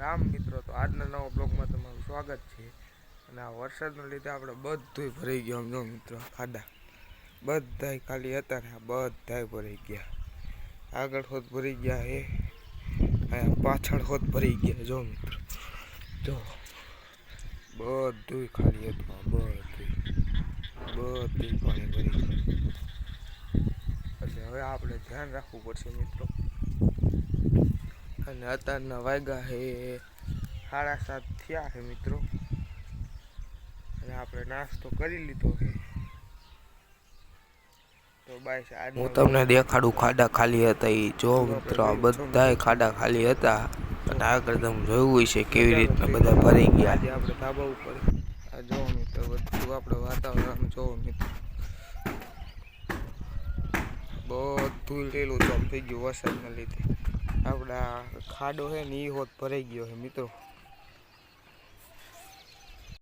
રામ મિત્રો, તો આજના નવા બ્લોગમાં તમારું સ્વાગત છે। અને આ વરસાદના લીધે આપણે બધું ભરાઈ ગયું। જો મિત્રો ખાડા બધાય ખાલી હતા ને બધાય ભરાઈ ગયા। આગળ હોત ભરી ગયા હે, અહીંયા પાછળ હોત ભરી ગયા। જો મિત્રો જો બધું ખાલી હતું, બધું પાણી ભરી ગયું। એટલે હવે આપણે ધ્યાન રાખવું પડશે મિત્રો। અને અત્યારના વાગ્યા હે 7:30 થયા છે મિત્રો। અને આપણે નાસ્તો કરી લીધો છે। તો બાય હું તમને દેખાડું ખાડા ખાલી હતા એ જો મિત્રો, આ બધાય ખાડા ખાલી હતા। અને આગળ તમે જોયું હશે કેવી રીતના બધા ભરાઈ ગયા। આજે આપણે ધાબા ઉપર આ જો મિત્રો બધું આપણે વાતાવરણ જો મિત્રો, બધું લીલું ચમ થઈ ગયું વરસાદના લીધે। આપણા ખાડો છે ને એ હોત ભરાઈ ગયો છે મિત્રો।